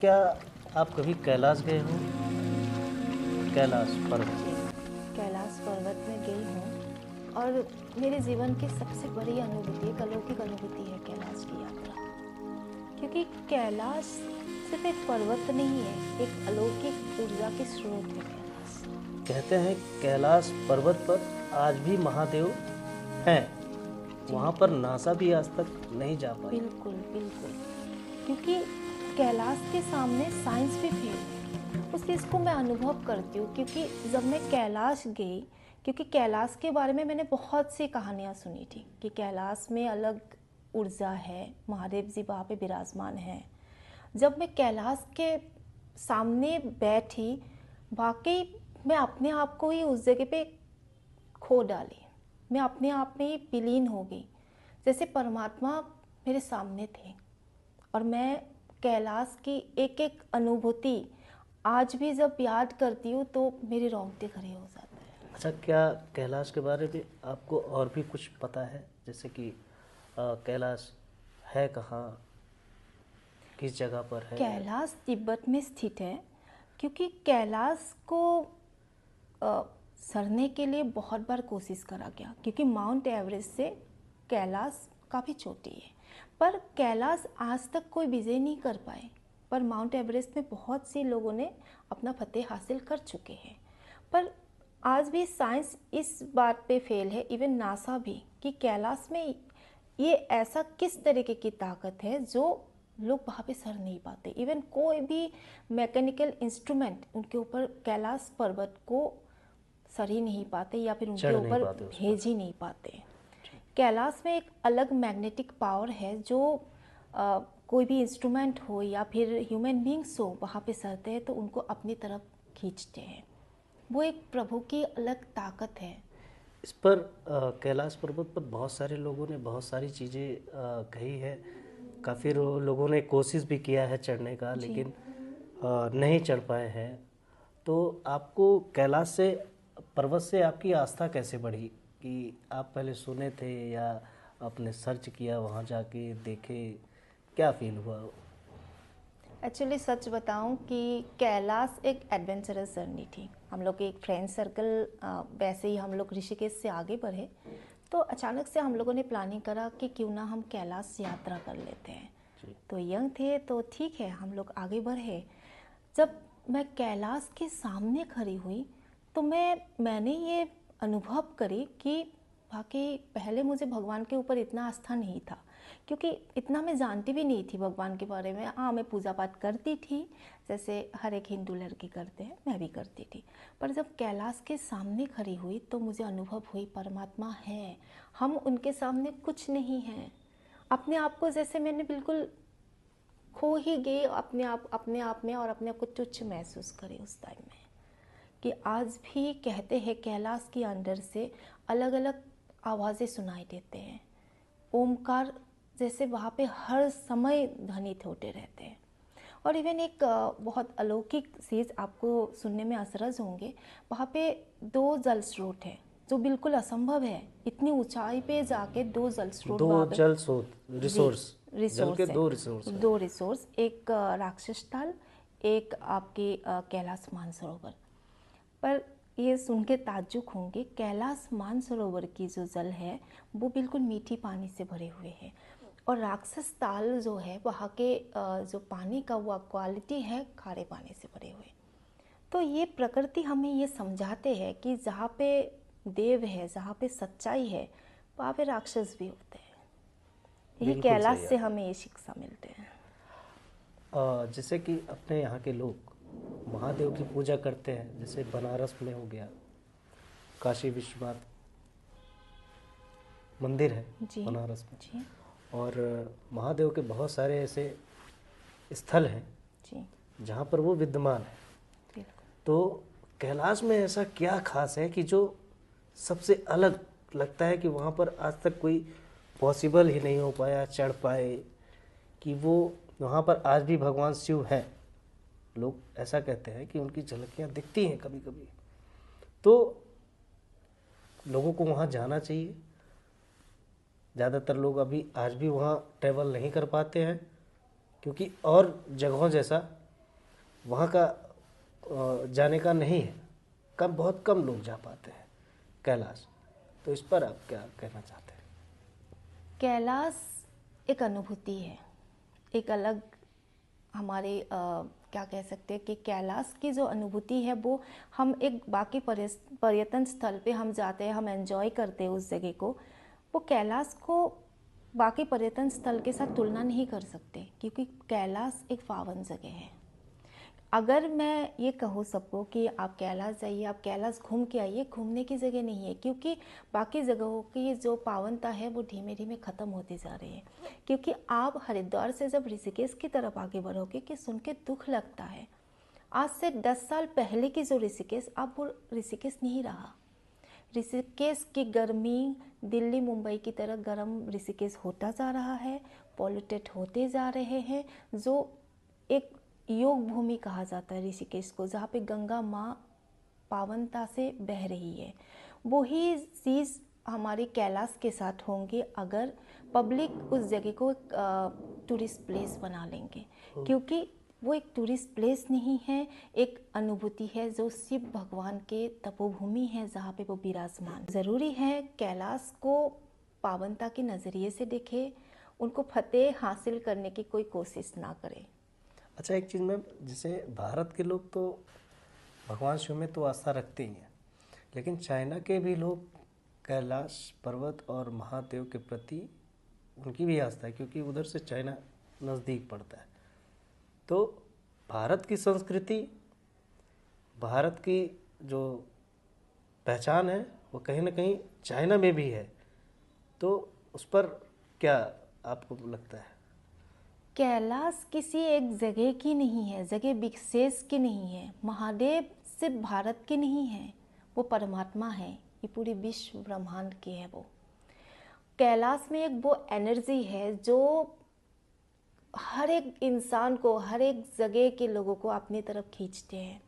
क्या आप कभी कैलाश गए हो? कैलाश पर्वत। जी, कैलाश पर्वत में गई हूँ और मेरे जीवन की सबसे बड़ी अनुभूति, एक अलौकिक अनुभूति है कैलाश की यात्रा। क्योंकि कैलाश सिर्फ एक पर्वत नहीं है, एक अलौकिक ऊर्जा के स्रोत है कैलाश। कहते हैं कैलाश पर्वत पर आज भी महादेव हैं। जी, वहाँ पर नासा भी आज तक नहीं जा पाई। बिल्कुल बिल्कुल। क्योंकि कैलाश के सामने साइंस भी फेल है। उस चीज़ को मैं अनुभव करती हूँ क्योंकि जब मैं कैलाश गई, क्योंकि कैलाश के बारे में मैंने बहुत सी कहानियाँ सुनी थी कि कैलाश में अलग ऊर्जा है, महादेव जी वहाँ पे विराजमान हैं। जब मैं कैलाश के सामने बैठी, वाकई मैं अपने आप को ही उस जगह पे खो डाली। मैं अपने आप में ही विलीन हो गई, जैसे परमात्मा मेरे सामने थे। और मैं कैलाश की एक एक अनुभूति आज भी जब याद करती हूँ तो मेरे रोंगटे खड़े हो जाते हैं। अच्छा, क्या कैलाश के बारे में आपको और भी कुछ पता है? जैसे कि कैलाश है कहाँ, किस जगह पर है? कैलाश तिब्बत में स्थित है। क्योंकि कैलाश को अ, सरने के लिए बहुत बार कोशिश करा गया, क्योंकि माउंट एवरेस्ट से कैलाश काफ़ी छोटी है, पर कैलाश आज तक कोई विजय नहीं कर पाए। पर माउंट एवरेस्ट में बहुत से लोगों ने अपना फतेह हासिल कर चुके हैं। पर आज भी साइंस इस बात पे फेल है, इवन नासा भी, कि कैलाश में ये ऐसा किस तरीके की ताकत है जो लोग वहाँ पे सर नहीं पाते। इवन कोई भी मैकेनिकल इंस्ट्रूमेंट उनके ऊपर कैलाश पर्वत को सर ही नहीं पाते या फिर उनके चढ़ नहीं ऊपर पाते उस पर। भेज ही नहीं पाते। कैलाश में एक अलग मैग्नेटिक पावर है जो कोई भी इंस्ट्रूमेंट हो या फिर ह्यूमन बींग्स हो, वहाँ पे सरते हैं तो उनको अपनी तरफ खींचते हैं। वो एक प्रभु की अलग ताकत है। इस पर कैलाश पर्वत पर बहुत सारे लोगों ने बहुत सारी चीज़ें कही है। काफ़ी लोगों ने कोशिश भी किया है चढ़ने का, जी। लेकिन नहीं चढ़ पाए हैं। तो आपको कैलाश से, पर्वत से आपकी आस्था कैसे बढ़ी? कि आप पहले सुने थे या आपने सर्च किया, वहाँ जाके देखे, क्या फील हुआ? एक्चुअली सच बताऊं कि कैलाश एक एडवेंचरस जर्नी थी। हम लोग एक फ्रेंड सर्कल, वैसे ही हम लोग ऋषिकेश से आगे बढ़े तो अचानक से हम लोगों ने प्लानिंग करा कि क्यों ना हम कैलाश यात्रा कर लेते हैं। जी। तो यंग थे तो ठीक है, हम लोग आगे बढ़े। जब मैं कैलाश के सामने खड़ी हुई तो मैंने ये अनुभव करी कि वाकई पहले मुझे भगवान के ऊपर इतना आस्था नहीं था, क्योंकि इतना मैं जानती भी नहीं थी भगवान के बारे में। हाँ, मैं पूजा पाठ करती थी जैसे हर एक हिंदू लड़की करते हैं, मैं भी करती थी। पर जब कैलाश के सामने खड़ी हुई तो मुझे अनुभव हुई परमात्मा है, हम उनके सामने कुछ नहीं हैं। अपने आप को जैसे मैंने बिल्कुल खो ही गई अपने आप में, और अपने आप को तुच्छ महसूस करे उस टाइम में। कि आज भी कहते हैं कैलाश के अंदर से अलग अलग आवाज़ें सुनाई देते हैं। ओमकार जैसे वहाँ पे हर समय ध्वनित होते रहते हैं। और इवन एक बहुत अलौकिक चीज़ आपको सुनने में असरज होंगे, वहाँ पे 2 जल स्रोत हैं जो बिल्कुल असंभव है। इतनी ऊंचाई पे जाके 2 जल स्रोत दो वहाँ पे। जल स्रोत, जी, रिसोर्स, जल के रिसोर्स है। दो रिसोर्स हैं। 2 रिसोर्स, एक राक्षस ताल, एक आपके कैलाश मानसरोवर। पर ये सुन के ताज्जुब होंगे, कैलाश मानसरोवर की जो जल है वो बिल्कुल मीठी पानी से भरे हुए हैं, और राक्षस ताल जो है वहाँ के जो पानी का वो क्वालिटी है खारे पानी से भरे हुए। तो ये प्रकृति हमें ये समझाते हैं कि जहाँ पे देव है, जहाँ पे सच्चाई है, वहाँ पे राक्षस भी होते हैं। यही बिल्कुल कैलाश सही से है। हमें ये शिक्षा मिलते हैं। जैसे कि अपने यहाँ के लोग महादेव की पूजा करते हैं, जैसे बनारस में हो गया, काशी विश्वनाथ मंदिर है जी बनारस में, जी और महादेव के बहुत सारे ऐसे स्थल हैं जी, जहाँ पर वो विद्यमान है। बिल्कुल। तो कैलाश में ऐसा क्या खास है कि जो सबसे अलग लगता है कि वहाँ पर आज तक कोई पॉसिबल ही नहीं हो पाया चढ़ पाए, कि वो वहाँ पर आज भी भगवान शिव हैं? लोग ऐसा कहते हैं कि उनकी झलकियाँ दिखती हैं कभी कभी। तो लोगों को वहाँ जाना चाहिए। ज़्यादातर लोग अभी आज भी वहाँ ट्रैवल नहीं कर पाते हैं, क्योंकि और जगहों जैसा वहाँ का जाने का नहीं है, बहुत कम लोग जा पाते हैं कैलाश। तो इस पर आप क्या कहना चाहते हैं? कैलाश एक अनुभूति है, एक अलग हमारे क्या कह सकते हैं कि कैलाश की जो अनुभूति है वो हम एक बाकी पर्यटन स्थल पे हम जाते हैं, हम एंजॉय करते हैं उस जगह को, वो कैलाश को बाकी पर्यटन स्थल के साथ तुलना नहीं कर सकते, क्योंकि कैलाश एक पावन जगह है। अगर मैं ये कहूँ सबको कि आप कैलाश जाइए, आप कैलाश घूम के आइए, घूमने की जगह नहीं है, क्योंकि बाकी जगहों की जो पावनता है वो धीमे धीमे ख़त्म होती जा रही है। क्योंकि आप हरिद्वार से जब ऋषिकेश की तरफ आगे बढ़ोगे कि सुन के दुख लगता है, आज से 10 साल पहले की जो ऋषिकेश, अब वो ऋषिकेश नहीं रहा। ऋषिकेश की गर्मी दिल्ली मुंबई की तरह गर्म ऋषिकेश होता जा रहा है, पॉल्यूटेड होते जा रहे हैं। जो एक योग भूमि कहा जाता है ऋषिकेश को, जहाँ पे गंगा माँ पावनता से बह रही है, वही चीज़ हमारे कैलाश के साथ होंगे अगर पब्लिक उस जगह को टूरिस्ट प्लेस बना लेंगे। क्योंकि वो एक टूरिस्ट प्लेस नहीं है, एक अनुभूति है जो शिव भगवान के तपोभूमि है जहाँ पे वो विराजमान। ज़रूरी है कैलाश को पावनता के नज़रिए से देखे, उनको फतेह हासिल करने की कोई कोशिश ना करे। अच्छा, एक चीज़ मैम, जैसे भारत के लोग तो भगवान शिव में तो आस्था रखते ही हैं, लेकिन चाइना के भी लोग कैलाश पर्वत और महादेव के प्रति उनकी भी आस्था है, क्योंकि उधर से चाइना नज़दीक पड़ता है। तो भारत की संस्कृति, भारत की जो पहचान है वो कहीं ना कहीं चाइना में भी है, तो उस पर क्या आपको लगता है? कैलाश किसी एक जगह की नहीं है, जगह विशेष की नहीं है। महादेव सिर्फ भारत के नहीं है, वो परमात्मा है, ये पूरी विश्व ब्रह्मांड की है। वो कैलाश में एक वो एनर्जी है जो हर एक इंसान को, हर एक जगह के लोगों को अपनी तरफ खींचते हैं,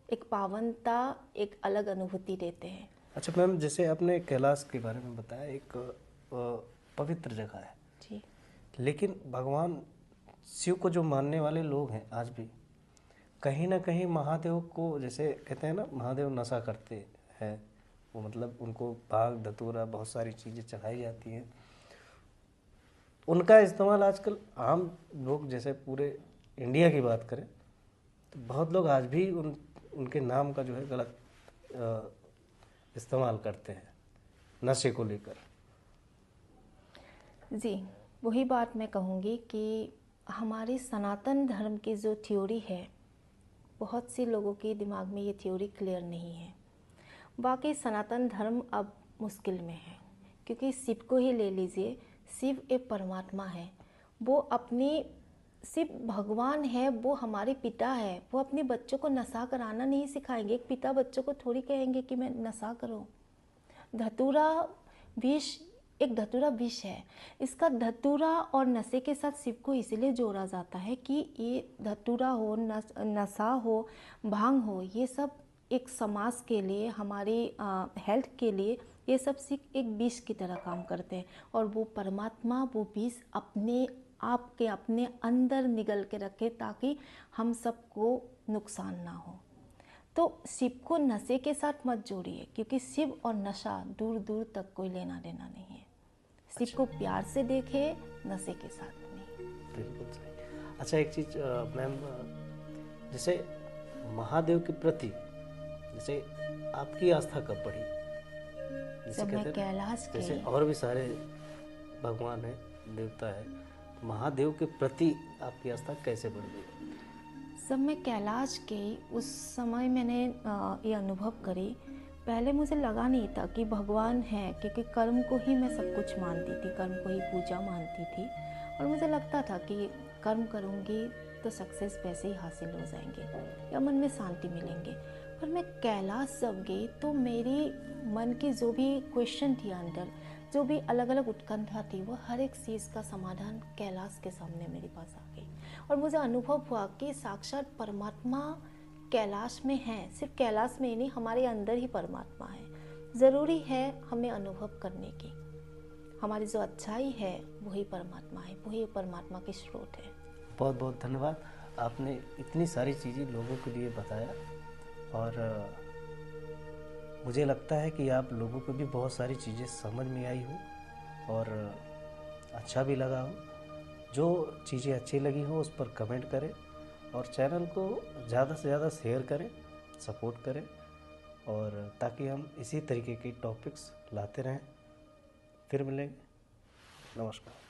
एक पावनता, एक अलग अनुभूति देते हैं। अच्छा मैम, जैसे आपने कैलाश के बारे में बताया, एक पवित्र जगह है जी, लेकिन भगवान शिव को जो मानने वाले लोग हैं आज भी कहीं ना कहीं महादेव को, जैसे कहते हैं ना, महादेव नशा करते हैं, वो मतलब उनको भाग धतूरा बहुत सारी चीज़ें चढ़ाई जाती हैं, उनका इस्तेमाल आजकल आम लोग, जैसे पूरे इंडिया की बात करें तो बहुत लोग आज भी उनके नाम का जो है गलत इस्तेमाल करते हैं नशे को लेकर। जी, वही बात मैं कहूँगी कि हमारी सनातन धर्म की जो थ्योरी है, बहुत से लोगों के दिमाग में ये थ्योरी क्लियर नहीं है। बाकी सनातन धर्म अब मुश्किल में है, क्योंकि शिव को ही ले लीजिए, शिव एक परमात्मा है, वो अपनी, शिव भगवान है, वो हमारे पिता है, वो अपने बच्चों को नशा कराना नहीं सिखाएंगे। एक पिता बच्चों को थोड़ी कहेंगे कि मैं नशा करो। धतूरा विष, एक धतूरा विष है, इसका धतूरा और नशे के साथ शिव को इसलिए जोड़ा जाता है कि ये धतूरा हो, नशा हो, भांग हो, ये सब एक समाज के लिए, हमारी हेल्थ के लिए, ये सब सिर्फ एक विष की तरह काम करते हैं। और वो परमात्मा वो विष अपने आप के अपने अंदर निगल के रखे ताकि हम सबको नुकसान ना हो। तो शिव को नशे के साथ मत जोड़िए, क्योंकि शिव और नशा दूर दूर तक कोई लेना देना नहीं है। शिव को प्यार से देखे, नशे के साथ नहीं। बिल्कुल सही। अच्छा, एक चीज़ मैम, जैसे महादेव के प्रति जैसे आपकी आस्था कब बढ़ी? जैसे जब मैं कहते हैं कैलाश जैसे गई, और भी सारे भगवान है, देवता है, महादेव के प्रति आपकी आस्था कैसे बढ़ गई? जब मैं कैलाश गई उस समय मैंने ये अनुभव करी। पहले मुझे लगा नहीं था कि भगवान है, क्योंकि कर्म को ही मैं सब कुछ मानती थी, कर्म को ही पूजा मानती थी, और मुझे लगता था कि कर्म करूँगी तो सक्सेस वैसे ही हासिल हो जाएंगे या मन में शांति मिलेंगे। पर मैं कैलाश जब गई तो मेरी मन की जो भी क्वेश्चन थी अंदर, जो भी अलग अलग उत्कंठा थी, वो हर एक चीज़ का समाधान कैलाश के सामने मेरे पास आ गई। और मुझे अनुभव हुआ कि साक्षात परमात्मा कैलाश में है। सिर्फ कैलाश में ही नहीं, हमारे अंदर ही परमात्मा है। ज़रूरी है हमें अनुभव करने की, हमारी जो अच्छाई है वही परमात्मा है, वही परमात्मा की स्रोत है। बहुत बहुत धन्यवाद। आपने इतनी सारी चीज़ें लोगों के लिए बताया, और मुझे लगता है कि आप लोगों को भी बहुत सारी चीज़ें समझ में आई हो और अच्छा भी लगा हो। जो चीज़ें अच्छी लगी हो उस पर कमेंट करें और चैनल को ज़्यादा से ज़्यादा शेयर करें, सपोर्ट करें, और ताकि हम इसी तरीके के टॉपिक्स लाते रहें। फिर मिलेंगे। नमस्कार।